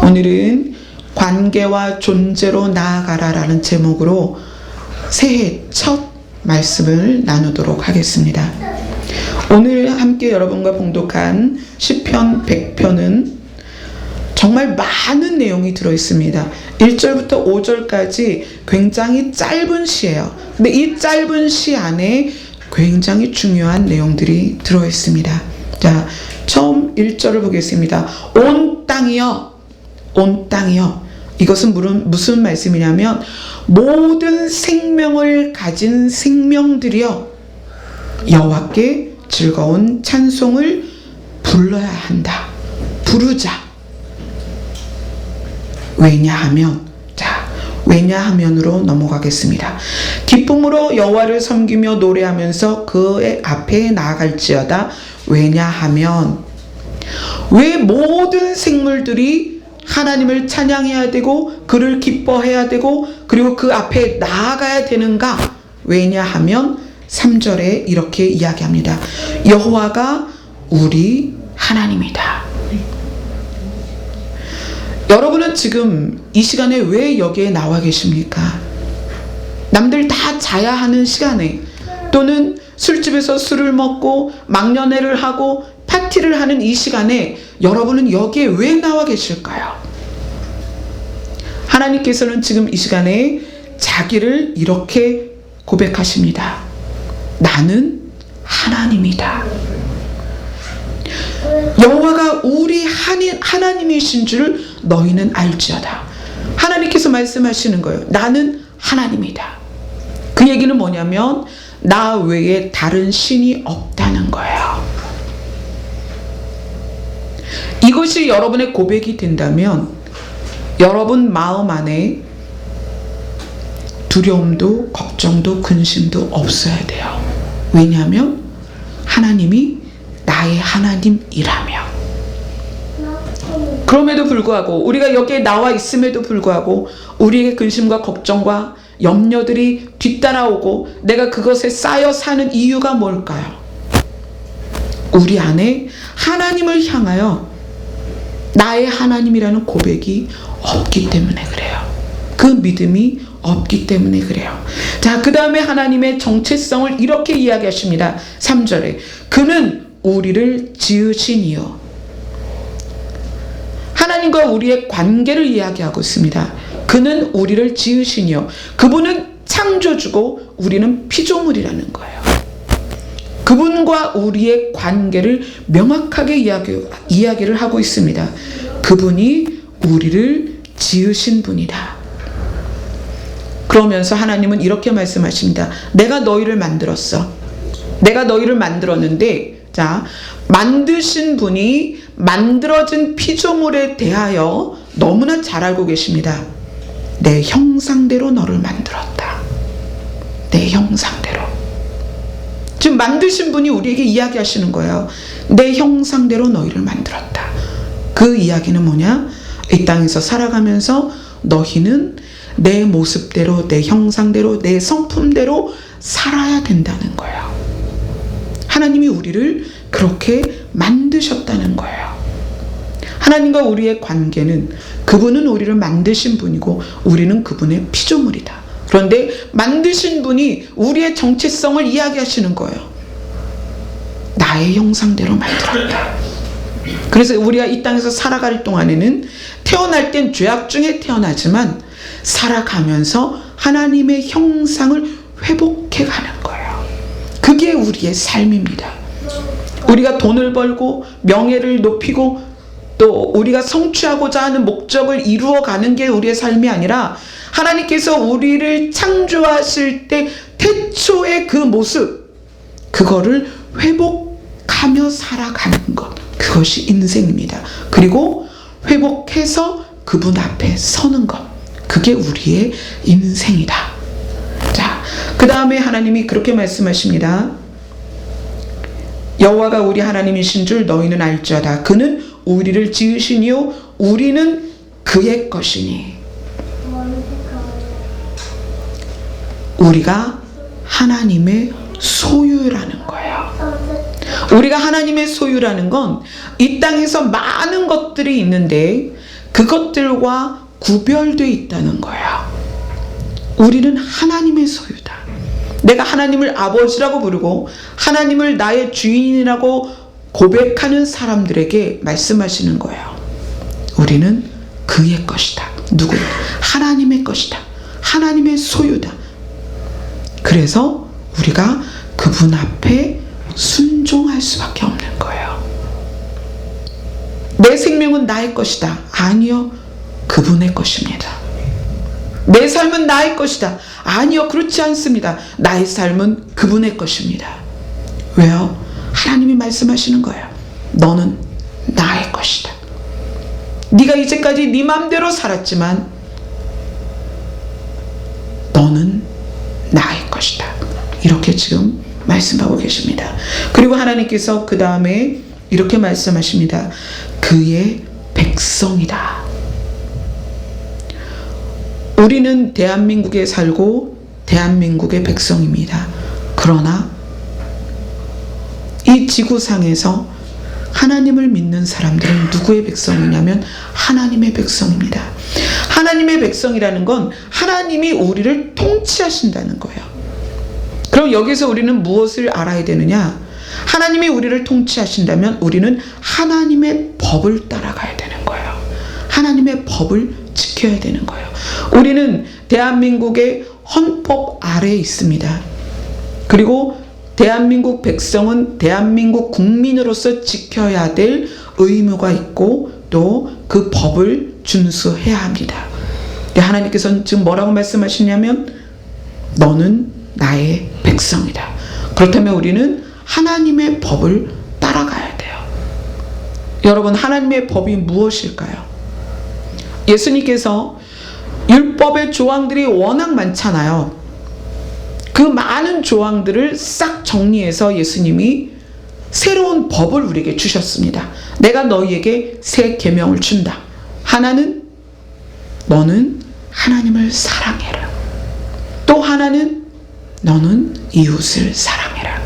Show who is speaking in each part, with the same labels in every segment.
Speaker 1: 오늘은 관계와 존재로 나아가라라는 제목으로 새해 첫 말씀을 나누도록 하겠습니다. 오늘 함께 여러분과 봉독한 시편 100편은 정말 많은 내용이 들어있습니다. 1절부터 5절까지 굉장히 짧은 시예요. 근데 이 짧은 시 안에 굉장히 중요한 내용들이 들어있습니다. 자, 처음 1절을 보겠습니다. 온 땅이여, 온 땅이여. 이것은 무슨 말씀이냐면 모든 생명을 가진 생명들이여 여호와께 즐거운 찬송을 불러야 한다. 부르자. 왜냐하면으로 넘어가겠습니다. 기쁨으로 여호와를 섬기며 노래하면서 그의 앞에 나아갈지어다. 왜냐하면 왜 모든 생물들이 하나님을 찬양해야 되고 그를 기뻐해야 되고 그리고 그 앞에 나아가야 되는가? 왜냐하면 3절에 이렇게 이야기합니다. 여호와가 우리 하나님이다. 여러분은 지금 이 시간에 왜 여기에 나와 계십니까? 남들 다 자야 하는 시간에 또는 술집에서 술을 먹고 막년회를 하고 파티를 하는 이 시간에 여러분은 여기에 왜 나와 계실까요? 하나님께서는 지금 이 시간에 자기를 이렇게 고백하십니다. 나는 하나님이다. 여호와가 우리 하나님이신 줄 너희는 알지어다. 하나님께서 말씀하시는 거예요. 나는 하나님이다. 그 얘기는 뭐냐면 나 외에 다른 신이 없다는 거예요. 이것이 여러분의 고백이 된다면 여러분 마음 안에 두려움도 걱정도 근심도 없어야 돼요. 왜냐하면 하나님이 나의 하나님이라며. 그럼에도 불구하고 우리가 여기에 나와 있음에도 불구하고 우리에게 근심과 걱정과 염려들이 뒤따라오고 내가 그것에 쌓여 사는 이유가 뭘까요? 우리 안에 하나님을 향하여 나의 하나님이라는 고백이 없기 때문에 그래요. 그 믿음이 없기 때문에 그래요. 자, 그 다음에 하나님의 정체성을 이렇게 이야기하십니다. 3절에 그는 우리를 지으시니요. 하나님과 우리의 관계를 이야기하고 있습니다. 그는 우리를 지으시니요. 그분은 창조주고 우리는 피조물이라는 거예요. 그분과 우리의 관계를 명확하게 이야기를 하고 있습니다. 그분이 우리를 지으신 분이다. 그러면서 하나님은 이렇게 말씀하십니다. 내가 너희를 만들었어. 내가 너희를 만들었는데, 자, 만드신 분이 만들어진 피조물에 대하여 너무나 잘 알고 계십니다. 내 형상대로 너를 만들었다. 내 형상대로. 지금 만드신 분이 우리에게 이야기하시는 거예요. 내 형상대로 너희를 만들었다. 그 이야기는 뭐냐? 이 땅에서 살아가면서 너희는 내 모습대로, 내 형상대로, 내 성품대로 살아야 된다는 거예요. 하나님이 우리를 그렇게 만드셨다는 거예요. 하나님과 우리의 관계는 그분은 우리를 만드신 분이고 우리는 그분의 피조물이다. 그런데 만드신 분이 우리의 정체성을 이야기하시는 거예요. 나의 형상대로 만들었다. 그래서 우리가 이 땅에서 살아갈 동안에는 태어날 땐 죄악 중에 태어나지만 살아가면서 하나님의 형상을 회복해가는 거예요. 그게 우리의 삶입니다. 우리가 돈을 벌고 명예를 높이고 또 우리가 성취하고자 하는 목적을 이루어가는 게 우리의 삶이 아니라 하나님께서 우리를 창조하실 때 태초의 그 모습, 그거를 회복하며 살아가는 것, 그것이 인생입니다. 그리고 회복해서 그분 앞에 서는 것, 그게 우리의 인생이다. 자, 그 다음에 하나님이 그렇게 말씀하십니다. 여호와가 우리 하나님이신 줄 너희는 알지어다. 그는 우리를 지으시니요 우리는 그의 것이니. 우리가 하나님의 소유라는 거예요. 우리가 하나님의 소유라는 건 이 땅에서 많은 것들이 있는데 그것들과 구별되어 있다는 거예요. 우리는 하나님의 소유다. 내가 하나님을 아버지라고 부르고 하나님을 나의 주인이라고 고백하는 사람들에게 말씀하시는 거예요. 우리는 그의 것이다. 누구? 하나님의 것이다. 하나님의 소유다. 그래서 우리가 그분 앞에 순종할 수밖에 없는 거예요. 내 생명은 나의 것이다. 아니요, 그분의 것입니다. 내 삶은 나의 것이다. 아니요, 그렇지 않습니다. 나의 삶은 그분의 것입니다. 왜요? 하나님이 말씀하시는 거예요. 너는 나의 것이다. 네가 이제까지 네 마음대로 살았지만 너는 나의 것이다. 이렇게 지금 말씀하고 계십니다. 그리고 하나님께서 그 다음에 이렇게 말씀하십니다. 그의 백성이다. 우리는 대한민국에 살고 대한민국의 백성입니다. 그러나 이 지구상에서 하나님을 믿는 사람들은 누구의 백성이냐면 하나님의 백성입니다. 하나님의 백성이라는 건 하나님이 우리를 통치하신다는 거예요. 그럼 여기서 우리는 무엇을 알아야 되느냐? 하나님이 우리를 통치하신다면 우리는 하나님의 법을 따라가야 되는 거예요. 하나님의 법을 지켜야 되는 거예요. 우리는 대한민국의 헌법 아래에 있습니다. 그리고 대한민국 백성은 대한민국 국민으로서 지켜야 될 의무가 있고 또 그 법을 준수해야 합니다. 하나님께서는 지금 뭐라고 말씀하시냐면 너는 나의 백성이다. 그렇다면 우리는 하나님의 법을 따라가야 돼요. 여러분, 하나님의 법이 무엇일까요? 예수님께서 율법의 조항들이 워낙 많잖아요. 그 많은 조항들을 싹 정리해서 예수님이 새로운 법을 우리에게 주셨습니다. 내가 너희에게 새 계명을 준다. 하나는 너는 하나님을 사랑해라. 또 하나는 너는 이웃을 사랑해라.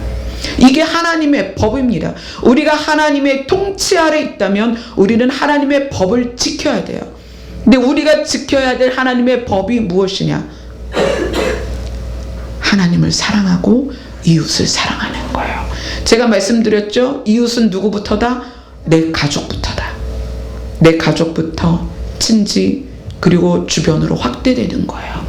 Speaker 1: 이게 하나님의 법입니다. 우리가 하나님의 통치 아래 있다면 우리는 하나님의 법을 지켜야 돼요. 근데 우리가 지켜야 될 하나님의 법이 무엇이냐? 하나님을 사랑하고 이웃을 사랑하는 거예요. 제가 말씀드렸죠? 이웃은 누구부터다? 내 가족부터다. 내 가족부터 친지 그리고 주변으로 확대되는 거예요.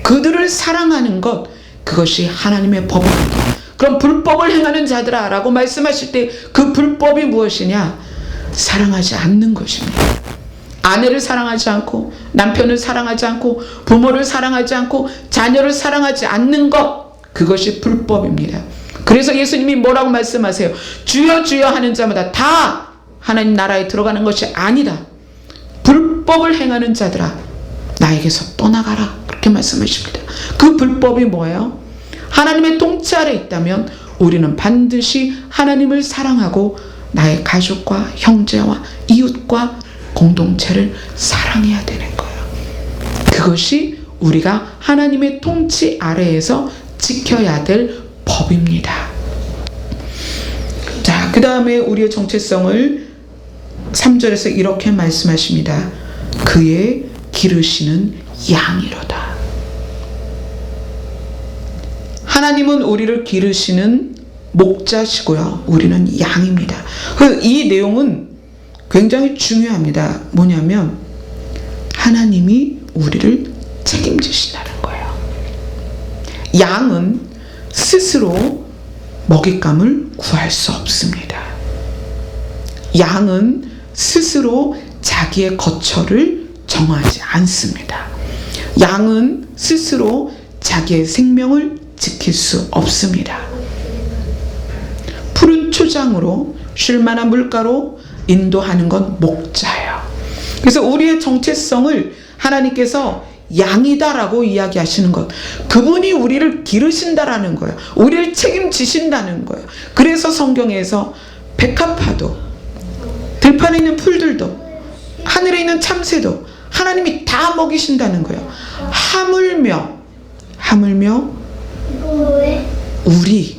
Speaker 1: 그들을 사랑하는 것, 그것이 하나님의 법입니다. 그럼 불법을 행하는 자들아 라고 말씀하실 때 그 불법이 무엇이냐? 사랑하지 않는 것입니다. 아내를 사랑하지 않고 남편을 사랑하지 않고 부모를 사랑하지 않고 자녀를 사랑하지 않는 것, 그것이 불법입니다. 그래서 예수님이 뭐라고 말씀하세요? 주여 주여 하는 자마다 다 하나님 나라에 들어가는 것이 아니다. 불법을 행하는 자들아 나에게서 떠나가라. 그렇게 말씀하십니다. 그 불법이 뭐예요? 하나님의 통치 아래 있다면 우리는 반드시 하나님을 사랑하고 나의 가족과 형제와 이웃과 공동체를 사랑해야 되는 거예요. 그것이 우리가 하나님의 통치 아래에서 지켜야 될 법입니다. 자, 그 다음에 우리의 정체성을 3절에서 이렇게 말씀하십니다. 그의 기르시는 양이로다. 하나님은 우리를 기르시는 목자시고요. 우리는 양입니다. 이 내용은 굉장히 중요합니다. 뭐냐면 하나님이 우리를 책임지신다는 거예요. 양은 스스로 먹잇감을 구할 수 없습니다. 양은 스스로 자기의 거처를 정하지 않습니다. 양은 스스로 자기의 생명을 지킬 수 없습니다. 푸른 초장으로 쉴만한 물가로 인도하는 건 목자예요. 그래서 우리의 정체성을 하나님께서 양이다라고 이야기하시는 것, 그분이 우리를 기르신다라는 거예요. 우리를 책임지신다는 거예요. 그래서 성경에서 백합화도, 들판에 있는 풀들도, 하늘에 있는 참새도 하나님이 다 먹이신다는 거예요. 하물며 우리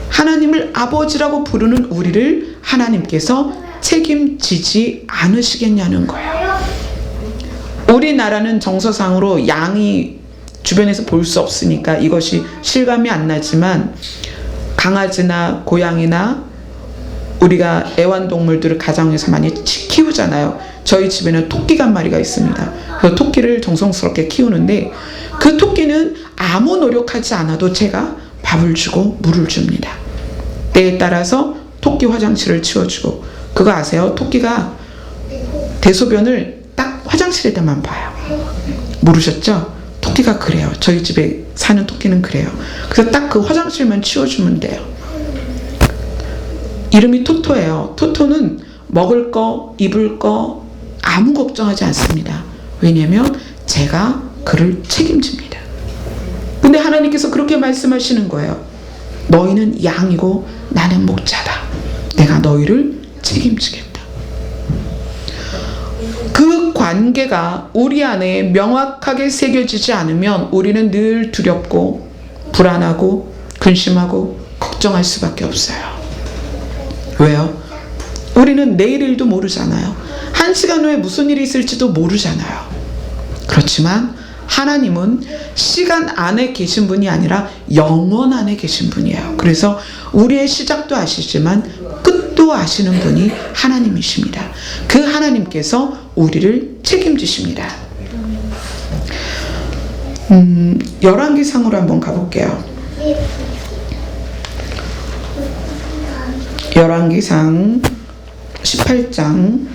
Speaker 1: 하나님을 아버지라고 부르는 우리를 하나님께서 책임지지 않으시겠냐는 거예요. 우리나라는 정서상으로 양이 주변에서 볼 수 없으니까 이것이 실감이 안 나지만 강아지나 고양이나 우리가 애완동물들을 가정에서 많이 키우잖아요. 저희 집에는 토끼가 한 마리가 있습니다. 그 토끼를 정성스럽게 키우는데 그 토끼는 아무 노력하지 않아도 제가 밥을 주고 물을 줍니다. 때에 따라서 토끼 화장실을 치워주고, 그거 아세요? 토끼가 대소변을 딱 화장실에다만 봐요. 모르셨죠? 토끼가 그래요. 저희 집에 사는 토끼는 그래요. 그래서 딱 그 화장실만 치워주면 돼요. 이름이 토토예요. 토토는 먹을 거, 입을 거 아무 걱정하지 않습니다. 왜냐하면 제가 그를 책임집니다. 근데 하나님께서 그렇게 말씀하시는 거예요. 너희는 양이고 나는 목자다. 내가 너희를 책임지겠다. 그 관계가 우리 안에 명확하게 새겨지지 않으면 우리는 늘 두렵고 불안하고 근심하고 걱정할 수밖에 없어요. 왜요? 우리는 내일 일도 모르잖아요. 한 시간 후에 무슨 일이 있을지도 모르잖아요. 그렇지만 하나님은 시간 안에 계신 분이 아니라 영원 안에 계신 분이에요. 그래서 우리의 시작도 아시지만 끝도 아시는 분이 하나님이십니다. 그 하나님께서 우리를 책임지십니다. 열왕기상으로 한번 가볼게요. 열왕기상 18장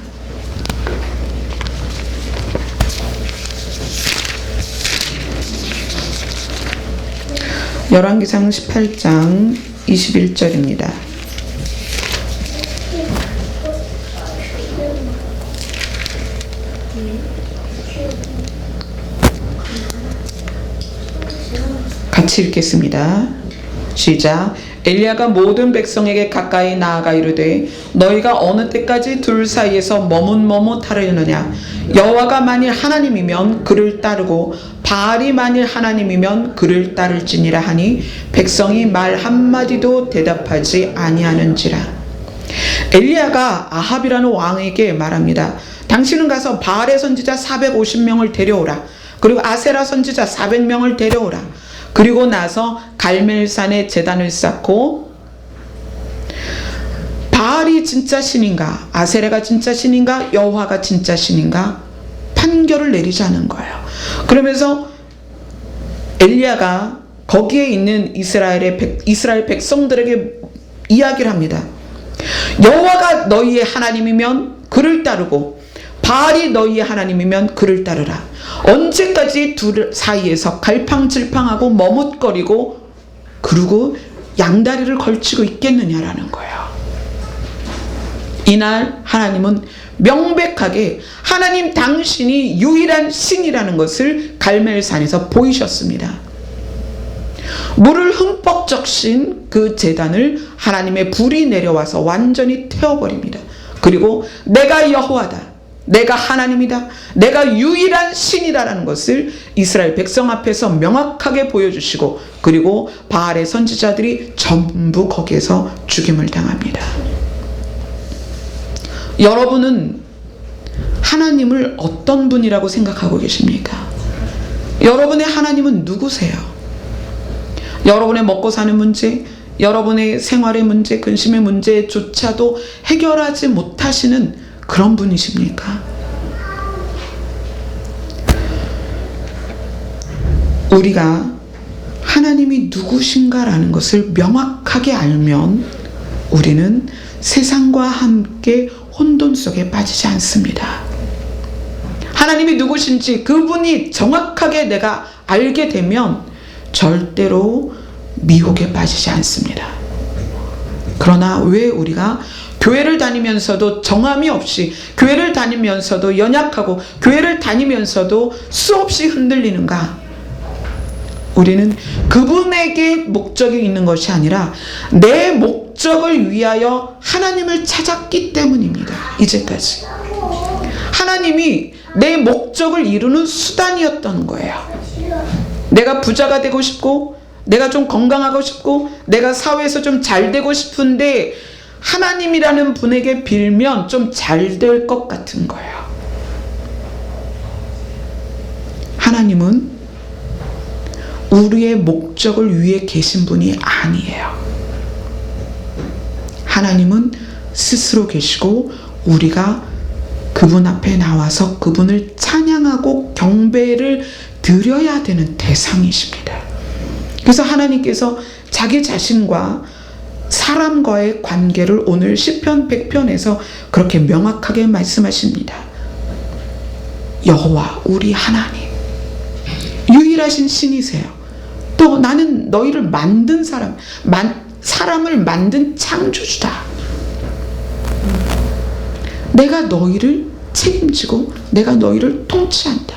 Speaker 1: 열왕기상 18장 21절입니다. 같이 읽겠습니다. 시작. 엘리야가 모든 백성에게 가까이 나아가 이르되 너희가 어느 때까지 둘 사이에서 머뭇하려느냐. 여호와가 만일 하나님이면 그를 따르고 바알이 만일 하나님이면 그를 따를지니라 하니 백성이 말 한마디도 대답하지 아니하는지라. 엘리야가 아합이라는 왕에게 말합니다. 당신은 가서 바알의 선지자 450명을 데려오라. 그리고 아세라 선지자 400명을 데려오라. 그리고 나서 갈멜산에 제단을 쌓고 바알이 진짜 신인가, 아세라가 진짜 신인가, 여호와가 진짜 신인가 판결을 내리자는 거예요. 그러면서 엘리야가 거기에 있는 이스라엘 백성들에게 이야기를 합니다. 여호와가 너희의 하나님이면 그를 따르고 바알이 너희의 하나님이면 그를 따르라. 언제까지 둘 사이에서 갈팡질팡하고 머뭇거리고 그리고 양다리를 걸치고 있겠느냐라는 거예요. 이날 하나님은 명백하게 하나님 당신이 유일한 신이라는 것을 갈멜산에서 보이셨습니다. 물을 흠뻑 적신 그 제단을 하나님의 불이 내려와서 완전히 태워버립니다. 그리고 내가 여호와다, 내가 하나님이다, 내가 유일한 신이다라는 것을 이스라엘 백성 앞에서 명확하게 보여주시고, 그리고 바알의 선지자들이 전부 거기에서 죽임을 당합니다. 여러분은 하나님을 어떤 분이라고 생각하고 계십니까? 여러분의 하나님은 누구세요? 여러분의 먹고 사는 문제, 여러분의 생활의 문제, 근심의 문제조차도 해결하지 못하시는 그런 분이십니까? 우리가 하나님이 누구신가라는 것을 명확하게 알면 우리는 세상과 함께 혼돈 속에 빠지지 않습니다. 하나님이 누구신지 그분이 정확하게 내가 알게 되면 절대로 미혹에 빠지지 않습니다. 그러나 왜 우리가 교회를 다니면서도 정함이 없이, 교회를 다니면서도 연약하고, 교회를 다니면서도 수없이 흔들리는가? 우리는 그분에게 목적이 있는 것이 아니라 내 목적을 위하여 하나님을 찾았기 때문입니다. 이제까지 하나님이 내 목적을 이루는 수단이었던 거예요. 내가 부자가 되고 싶고, 내가 좀 건강하고 싶고, 내가 사회에서 좀 잘 되고 싶은데 하나님이라는 분에게 빌면 좀 잘 될 것 같은 거예요. 하나님은 우리의 목적을 위해 계신 분이 아니에요. 하나님은 스스로 계시고 우리가 그분 앞에 나와서 그분을 찬양하고 경배를 드려야 되는 대상이십니다. 그래서 하나님께서 자기 자신과 사람과의 관계를 오늘 시편 100편에서 그렇게 명확하게 말씀하십니다. 여호와 우리 하나님 유일하신 신이세요. 또 나는 너희를 만든 사람을 만든 창조주다. 내가 너희를 책임지고 내가 너희를 통치한다.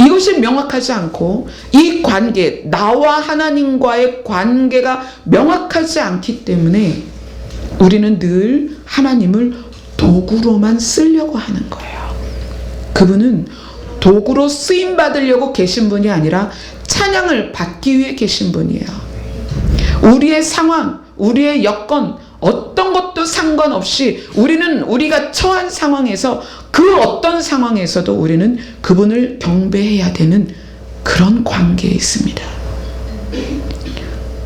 Speaker 1: 이것이 명확하지 않고 이 관계, 나와 하나님과의 관계가 명확하지 않기 때문에 우리는 늘 하나님을 도구로만 쓰려고 하는 거예요. 그분은 도구로 쓰임 받으려고 계신 분이 아니라 찬양을 받기 위해 계신 분이에요. 우리의 상황, 우리의 여건, 어떤 것도 상관없이 우리가 처한 상황에서 그 어떤 상황에서도 우리는 그분을 경배해야 되는 그런 관계에 있습니다.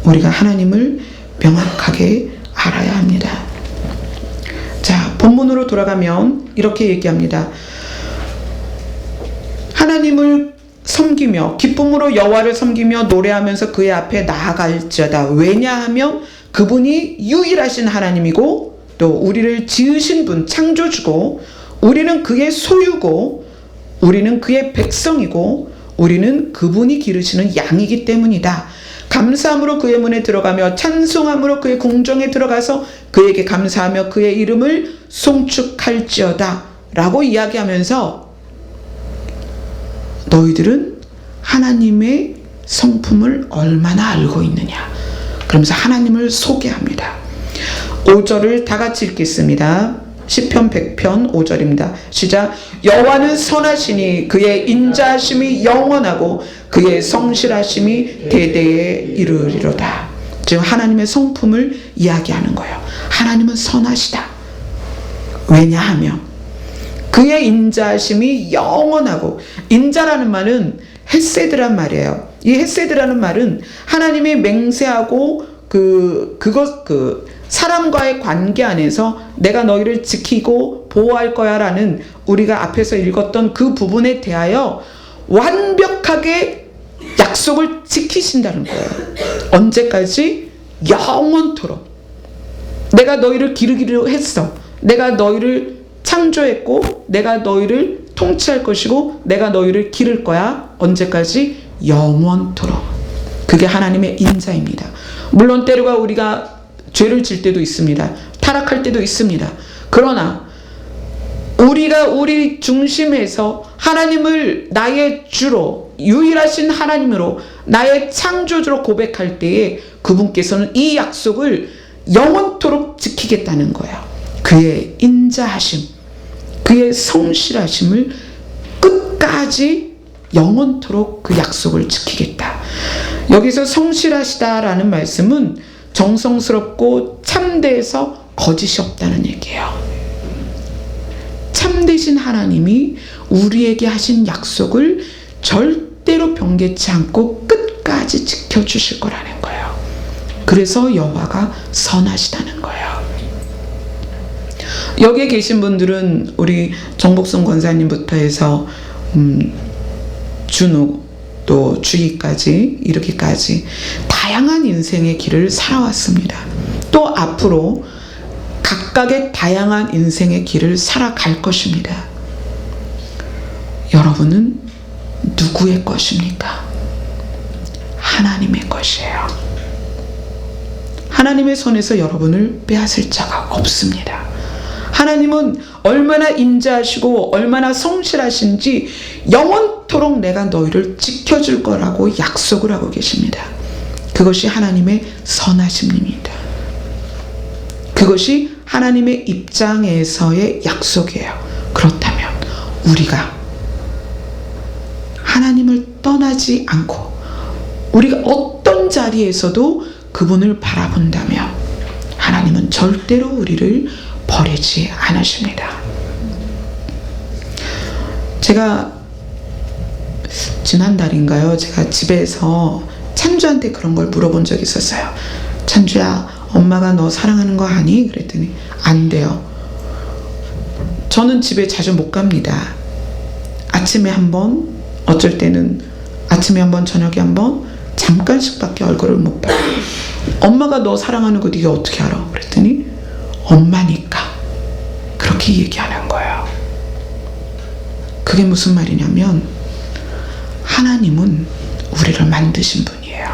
Speaker 1: 우리가 하나님을 명확하게 알아야 합니다. 자, 본문으로 돌아가면 이렇게 얘기합니다. 하나님을 섬기며 기쁨으로 여호와를 섬기며 노래하면서 그의 앞에 나아갈지어다. 왜냐하면 그분이 유일하신 하나님이고 또 우리를 지으신 분, 창조주고 우리는 그의 소유고 우리는 그의 백성이고 우리는 그분이 기르시는 양이기 때문이다. 감사함으로 그의 문에 들어가며 찬송함으로 그의 궁정에 들어가서 그에게 감사하며 그의 이름을 송축할지어다 라고 이야기하면서 너희들은 하나님의 성품을 얼마나 알고 있느냐, 그러면서 하나님을 소개합니다. 5절을 다 같이 읽겠습니다. 시편 100편 5절입니다. 시작. 여호와는 선하시니 그의 인자하심이 영원하고 그의 성실하심이 대대에 이르리로다. 지금 하나님의 성품을 이야기하는 거예요. 하나님은 선하시다. 왜냐하면 그의 인자하심이 영원하고, 인자라는 말은 헤세드란 말이에요. 이 헤세드라는 말은 하나님의 맹세하고 사람과의 관계 안에서 내가 너희를 지키고 보호할 거야 라는 우리가 앞에서 읽었던 그 부분에 대하여 완벽하게 약속을 지키신다는 거예요. 언제까지? 영원토록. 내가 너희를 기르기로 했어. 내가 너희를 창조했고 내가 너희를 통치할 것이고 내가 너희를 기를 거야. 언제까지? 영원토록. 그게 하나님의 인자입니다. 물론 때로가 우리가 죄를 질 때도 있습니다. 타락할 때도 있습니다. 그러나 우리가 우리 중심에서 하나님을 나의 주로, 유일하신 하나님으로, 나의 창조주로 고백할 때에 그분께서는 이 약속을 영원토록 지키겠다는 거예요. 그의 인자하심, 그의 성실하심을 끝까지 영원토록 그 약속을 지키겠다. 여기서 성실하시다라는 말씀은 정성스럽고 참되어서 거짓이 없다는 얘기예요. 참되신 하나님이 우리에게 하신 약속을 절대로 변개치 않고 끝까지 지켜주실 거라는 거예요. 그래서 여호와가 선하시다는 거예요. 여기에 계신 분들은 우리 정복순 권사님부터 해서 준우 또 주희까지 이렇게까지 다양한 인생의 길을 살아왔습니다. 또 앞으로 각각의 다양한 인생의 길을 살아갈 것입니다. 여러분은 누구의 것입니까? 하나님의 것이에요. 하나님의 손에서 여러분을 빼앗을 자가 없습니다. 하나님은 얼마나 인자하시고 얼마나 성실하신지 영원토록 내가 너희를 지켜줄 거라고 약속을 하고 계십니다. 그것이 하나님의 선하심입니다. 그것이 하나님의 입장에서의 약속이에요. 그렇다면 우리가 하나님을 떠나지 않고 우리가 어떤 자리에서도 그분을 바라본다면 하나님은 절대로 우리를 버리지 않으십니다. 제가 지난달인가요? 제가 집에서 찬주한테 그런 걸 물어본 적이 있었어요. 찬주야, 엄마가 너 사랑하는 거 아니? 그랬더니 안 돼요. 저는 집에 자주 못 갑니다. 아침에 한 번, 어쩔 때는 아침에 한 번, 저녁에 한 번, 잠깐씩밖에 얼굴을 못 봐요. 엄마가 너 사랑하는 거 네가 어떻게 알아? 그랬더니 엄마니까 그렇게 얘기하는 거예요. 그게 무슨 말이냐면 하나님은 우리를 만드신 분이에요.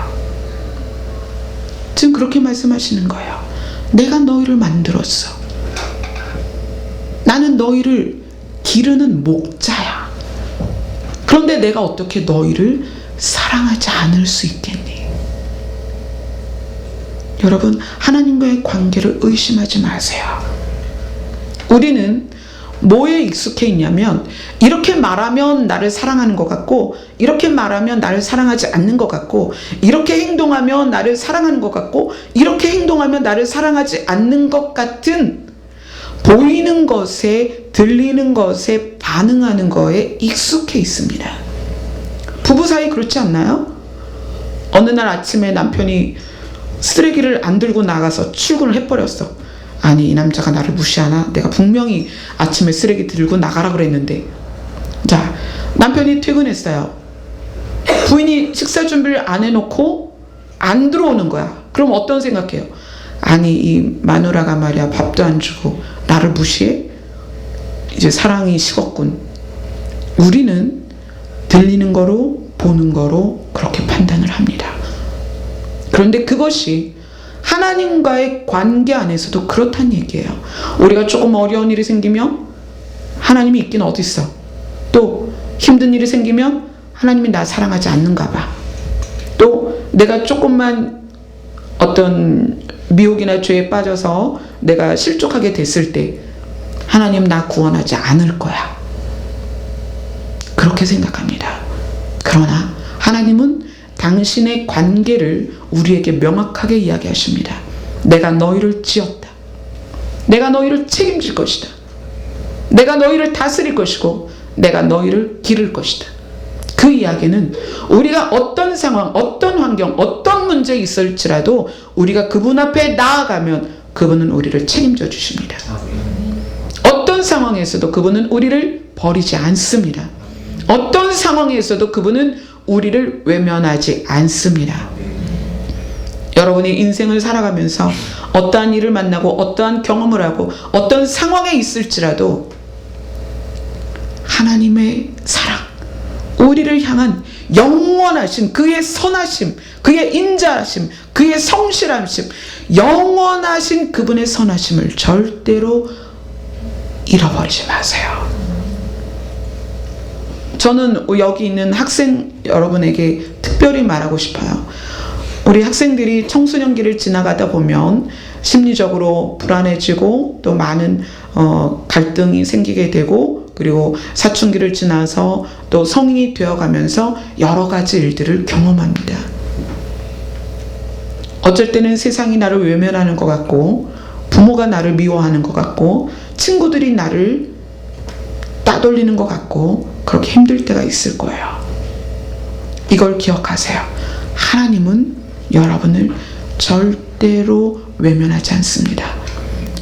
Speaker 1: 지금 그렇게 말씀하시는 거예요. 내가 너희를 만들었어. 나는 너희를 기르는 목자야. 그런데 내가 어떻게 너희를 사랑하지 않을 수 있겠니? 여러분, 하나님과의 관계를 의심하지 마세요. 우리는 뭐에 익숙해 있냐면 이렇게 말하면 나를 사랑하는 것 같고, 이렇게 말하면 나를 사랑하지 않는 것 같고, 이렇게 행동하면 나를 사랑하는 것 같고, 이렇게 행동하면 나를 사랑하지 않는 것 같은 보이는 것에, 들리는 것에 반응하는 거에 익숙해 있습니다. 부부 사이 그렇지 않나요? 어느 날 아침에 남편이 쓰레기를 안 들고 나가서 출근을 해버렸어. 아니, 이 남자가 나를 무시하나? 내가 분명히 아침에 쓰레기 들고 나가라 그랬는데. 자, 남편이 퇴근했어요. 부인이 식사 준비를 안 해놓고 안 들어오는 거야. 그럼 어떤 생각해요? 아니, 이 마누라가 말이야 밥도 안 주고 나를 무시해? 이제 사랑이 식었군. 우리는 들리는 거로, 보는 거로 그렇게 판단을 합니다. 그런데 그것이 하나님과의 관계 안에서도 그렇다는 얘기예요. 우리가 조금 어려운 일이 생기면 하나님이 있긴 어디 있어. 또 힘든 일이 생기면 하나님이 나 사랑하지 않는가 봐. 또 내가 조금만 어떤 미혹이나 죄에 빠져서 내가 실족하게 됐을 때 하나님 나 구원하지 않을 거야. 그렇게 생각합니다. 그러나 하나님은 당신의 관계를 우리에게 명확하게 이야기하십니다. 내가 너희를 지었다. 내가 너희를 책임질 것이다. 내가 너희를 다스릴 것이고 내가 너희를 기를 것이다. 그 이야기는 우리가 어떤 상황, 어떤 환경, 어떤 문제에 있을지라도 우리가 그분 앞에 나아가면 그분은 우리를 책임져 주십니다. 어떤 상황에서도 그분은 우리를 버리지 않습니다. 어떤 상황에서도 그분은 우리를 외면하지 않습니다. 여러분이 인생을 살아가면서 어떠한 일을 만나고 어떠한 경험을 하고 어떤 상황에 있을지라도 하나님의 사랑, 우리를 향한 영원하신 그의 선하심, 그의 인자하심, 그의 성실하심, 영원하신 그분의 선하심을 절대로 잃어버리지 마세요. 저는 여기 있는 학생 여러분에게 특별히 말하고 싶어요. 우리 학생들이 청소년기를 지나가다 보면 심리적으로 불안해지고 또 많은 갈등이 생기게 되고, 그리고 사춘기를 지나서 또 성인이 되어가면서 여러 가지 일들을 경험합니다. 어쩔 때는 세상이 나를 외면하는 것 같고, 부모가 나를 미워하는 것 같고, 친구들이 나를 따돌리는 것 같고, 그렇게 힘들 때가 있을 거예요. 이걸 기억하세요. 하나님은 여러분을 절대로 외면하지 않습니다.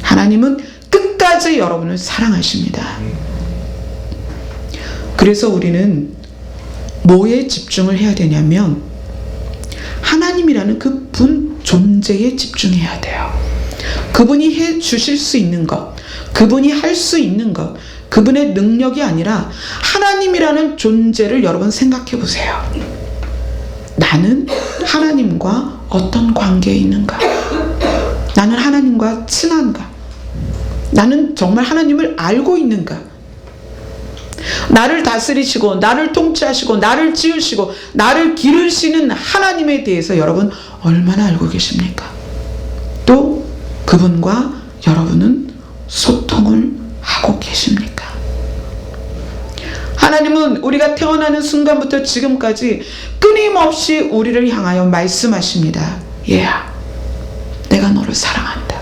Speaker 1: 하나님은 끝까지 여러분을 사랑하십니다. 그래서 우리는 뭐에 집중을 해야 되냐면 하나님이라는 그 분 존재에 집중해야 돼요. 그분이 해 주실 수 있는 것, 그분이 할 수 있는 것, 그분의 능력이 아니라 하나님이라는 존재를 여러분 생각해 보세요. 나는 하나님과 어떤 관계에 있는가? 나는 하나님과 친한가? 나는 정말 하나님을 알고 있는가? 나를 다스리시고 나를 통치하시고 나를 지으시고 나를 기르시는 하나님에 대해서 여러분 얼마나 알고 계십니까? 또 그분과 여러분은 소통을 하고 계십니까? 하나님은 우리가 태어나는 순간부터 지금까지 끊임없이 우리를 향하여 말씀하십니다. 얘야, 내가 너를 사랑한다.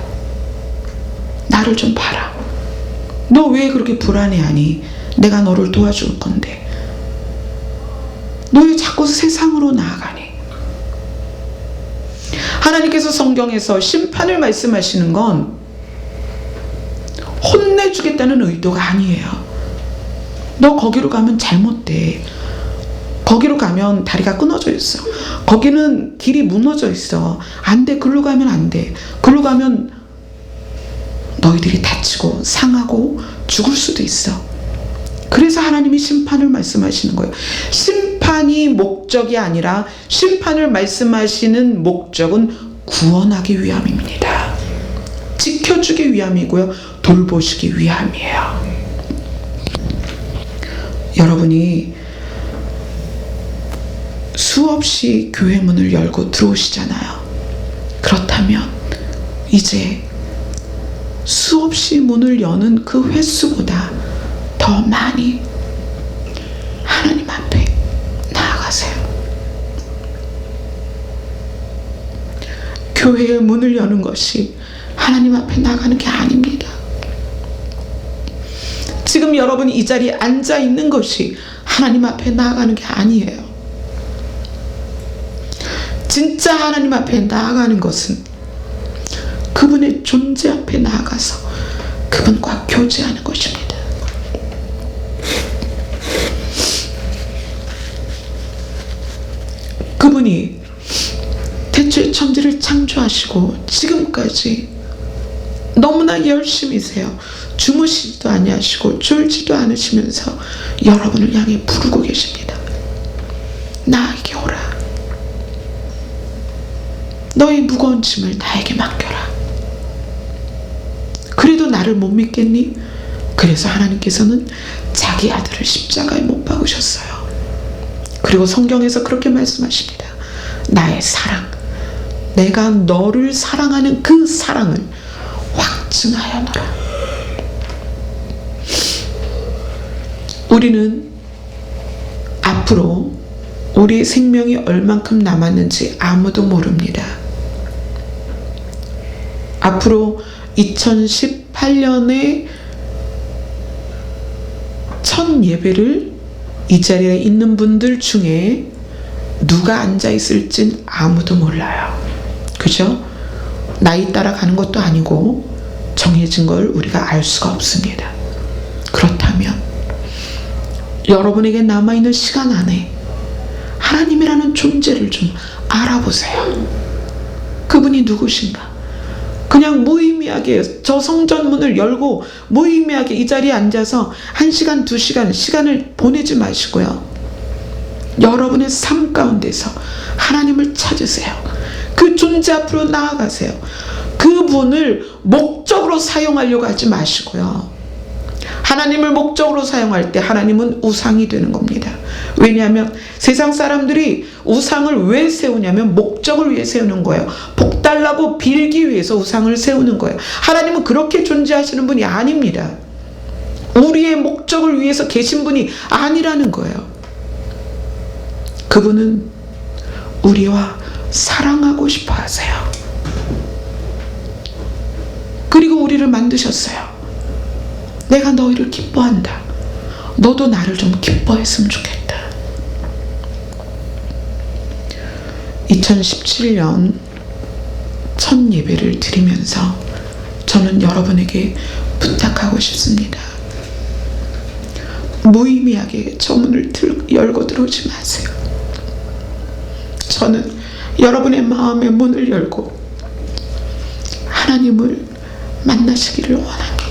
Speaker 1: 나를 좀 봐라. 너 왜 그렇게 불안해하니? 내가 너를 도와줄 건데. 너 왜 자꾸 세상으로 나아가니? 하나님께서 성경에서 심판을 말씀하시는 건 혼내주겠다는 의도가 아니에요. 너 거기로 가면 잘못돼. 거기로 가면 다리가 끊어져 있어. 거기는 길이 무너져 있어. 안 돼. 글로 가면 안 돼. 글로 가면 너희들이 다치고 상하고 죽을 수도 있어. 그래서 하나님이 심판을 말씀하시는 거예요. 심판이 목적이 아니라 심판을 말씀하시는 목적은 구원하기 위함입니다. 지켜주기 위함이고요. 돌보시기 위함이에요. 여러분이 수없이 교회 문을 열고 들어오시잖아요. 그렇다면 이제 수없이 문을 여는 그 횟수보다 더 많이 하나님 앞에 나아가세요. 교회의 문을 여는 것이 하나님 앞에 나가는 게 아닙니다. 지금 여러분이 이 자리에 앉아 있는 것이 하나님 앞에 나아가는 게 아니에요. 진짜 하나님 앞에 나아가는 것은 그분의 존재 앞에 나아가서 그분과 교제하는 것입니다. 그분이 태초에 천지를 창조하시고 지금까지 너무나 열심히세요. 주무시지도 아니하시고 졸지도 않으시면서 여러분을 향해 부르고 계십니다. 나에게 오라. 너의 무거운 짐을 나에게 맡겨라. 그래도 나를 못 믿겠니? 그래서 하나님께서는 자기 아들을 십자가에 못 박으셨어요. 그리고 성경에서 그렇게 말씀하십니다. 나의 사랑, 내가 너를 사랑하는 그 사랑을 확증하여노라. 우리는 앞으로 우리의 생명이 얼만큼 남았는지 아무도 모릅니다. 앞으로 2018년에 첫 예배를 이 자리에 있는 분들 중에 누가 앉아 있을진 아무도 몰라요. 그죠? 나이 따라 가는 것도 아니고 정해진 걸 우리가 알 수가 없습니다. 그렇다면 여러분에게 남아있는 시간 안에 하나님이라는 존재를 좀 알아보세요. 그분이 누구신가? 그냥 무의미하게 저 성전문을 열고 무의미하게 이 자리에 앉아서 1시간, 2시간 시간을 보내지 마시고요. 여러분의 삶 가운데서 하나님을 찾으세요. 그 존재 앞으로 나아가세요. 그분을 목적으로 사용하려고 하지 마시고요. 하나님을 목적으로 사용할 때 하나님은 우상이 되는 겁니다. 왜냐하면 세상 사람들이 우상을 왜 세우냐면 목적을 위해 세우는 거예요. 복 달라고 빌기 위해서 우상을 세우는 거예요. 하나님은 그렇게 존재하시는 분이 아닙니다. 우리의 목적을 위해서 계신 분이 아니라는 거예요. 그분은 우리와 사랑하고 싶어 하세요. 그리고 우리를 만드셨어요. 내가 너희를 기뻐한다. 너도 나를 좀 기뻐했으면 좋겠다. 2017년 첫 예배를 드리면서 저는 여러분에게 부탁하고 싶습니다. 무의미하게 저 문을 열고 들어오지 마세요. 저는 여러분의 마음의 문을 열고 하나님을 만나시기를 원합니다.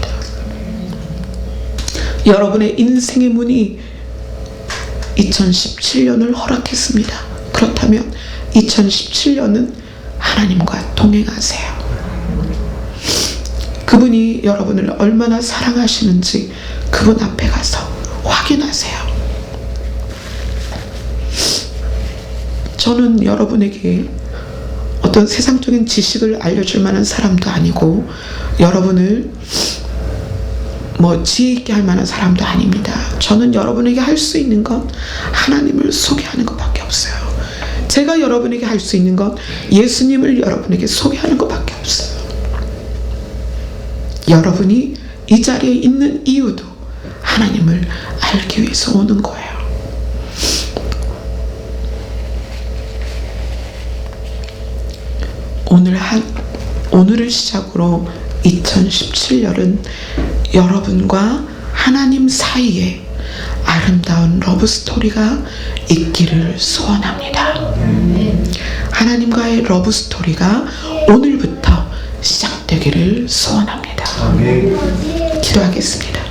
Speaker 1: 여러분의 인생의 문이 2017년을 허락했습니다. 그렇다면 2017년은 하나님과 동행하세요. 그분이 여러분을 얼마나 사랑하시는지 그분 앞에 가서 확인하세요. 저는 여러분에게 어떤 세상적인 지식을 알려줄 만한 사람도 아니고 여러분을 지혜 있게 할 만한 사람도 아닙니다. 저는 여러분에게 할 수 있는 건 하나님을 소개하는 것밖에 없어요. 제가 여러분에게 할 수 있는 건 예수님을 여러분에게 소개하는 것밖에 없어요. 여러분이 이 자리에 있는 이유도 하나님을 알기 위해서 오는 거예요. 오늘을 시작으로 2017년은 여러분과 하나님 사이에 아름다운 러브 스토리가 있기를 소원합니다. 하나님과의 러브 스토리가 오늘부터 시작되기를 소원합니다. 기도하겠습니다.